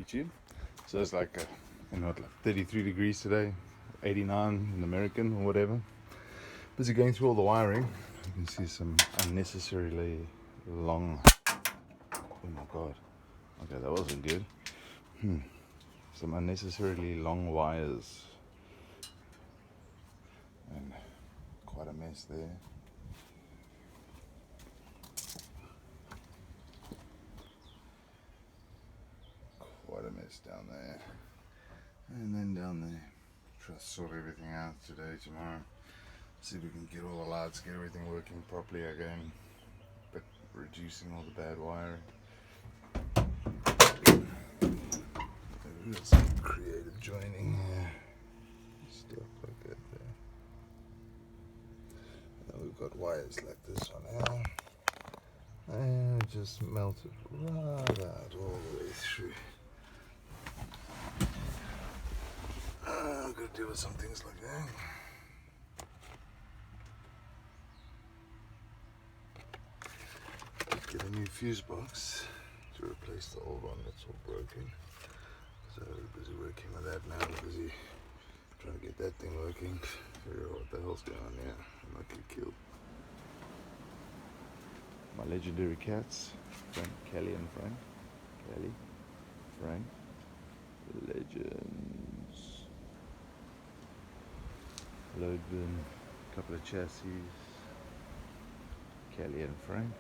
YouTube. So it's like, like 33 degrees today, 89 in American or whatever. Busy going through all the wiring. You can see some unnecessarily long. Oh my god. Okay, that wasn't good. Some unnecessarily long wires. And quite a mess there. Quite a mess down there. And then down there. Try to sort everything out today, tomorrow. See if we can get all the lights, get everything working properly again. But reducing all the bad wiring. We've got some creative joining here. Stuff like that there. And we've got wires like this one here. And just melt it right out all the way through. I've got to deal with some things like that. Get a new fuse box to replace the old one that's all broken. So we're busy working with that now. We're busy trying to get that thing working. Figure out what the hell's going on here. I might get killed. My legendary cats, Kelly and Frank. Kelly, Frank, legends. Load bin, couple of chassis. Kelly and Frank.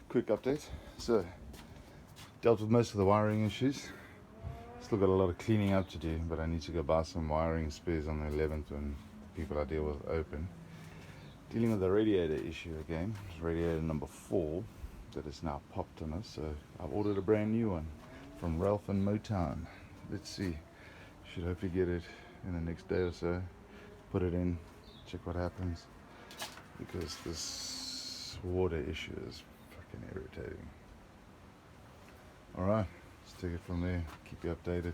Quick update. So, dealt with most of the wiring issues. Still got a lot of cleaning up to do, but I need to go buy some wiring spares on the 11th when people I deal with open. Dealing with the radiator issue again. It's radiator number 4 that is now popped on us. So I've ordered a brand new one from Ralph and Motown. Let's see. Should hopefully get it in the next day or so. Put it in, check what happens. Because this water issue is fucking irritating. Alright, let's take it from there, keep you updated.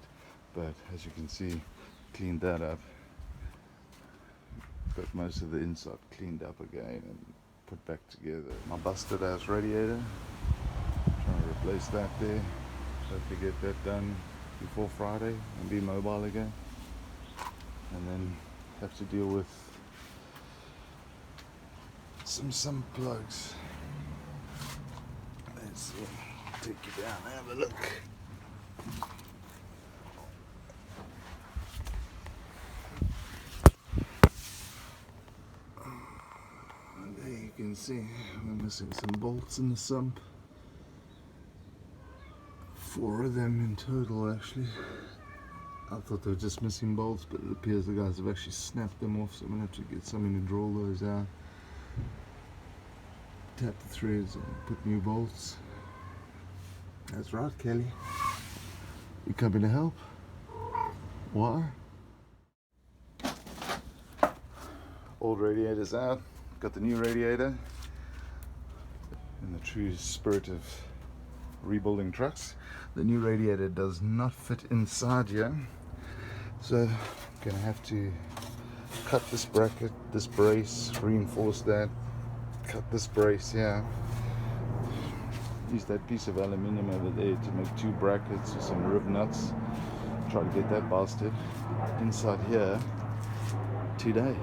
But as you can see, cleaned that up. Got most of the inside cleaned up again and put back together. My busted ass radiator, trying to replace that there. Hopefully get that done before Friday and be mobile again. And then have to deal with some plugs. Let's see. Take you down, have a look. And there you can see we're missing some bolts in the sump. 4 of them in total actually. I thought they were just missing bolts, but it appears the guys have actually snapped them off, so I'm gonna have to get something to draw those out. Tap the threads and put new bolts. That's right, Kelly. You coming to help? Why? Old radiator's out. Got the new radiator. In the true spirit of rebuilding trucks, the new radiator does not fit inside here. So I'm gonna have to cut this bracket, this brace, reinforce that. Cut this brace here. Use that piece of aluminium over there to make 2 brackets with some rib nuts. Try to get that bastard inside here today.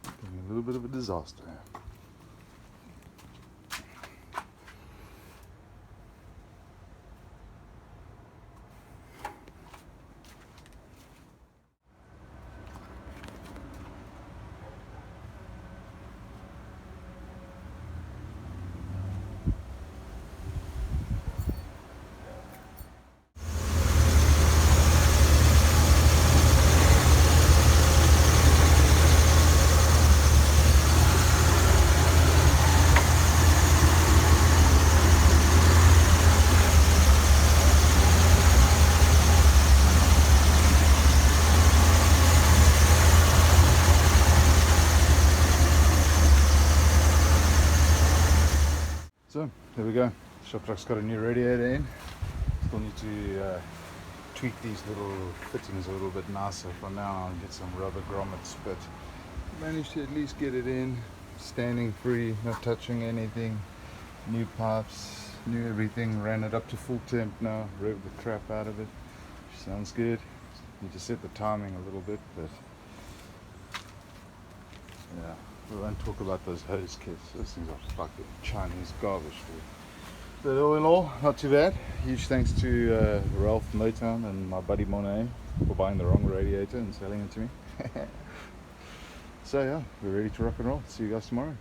A little bit of a disaster. So there we go, Shop Truck's got a new radiator in. Still need to tweak these little fittings a little bit nicer for now and get some rubber grommets, but managed to at least get it in, standing free, not touching anything. New pipes, new everything, ran it up to full temp now, revved the crap out of it. Sounds good. Need to set the timing a little bit, but yeah, we won't talk about those hose kits. Those things are fucking Chinese garbage, dude. But all in all, not too bad. Huge thanks to Ralph Motown and my buddy Monet for buying the wrong radiator and selling it to me. So yeah, we're ready to rock and roll. See you guys tomorrow.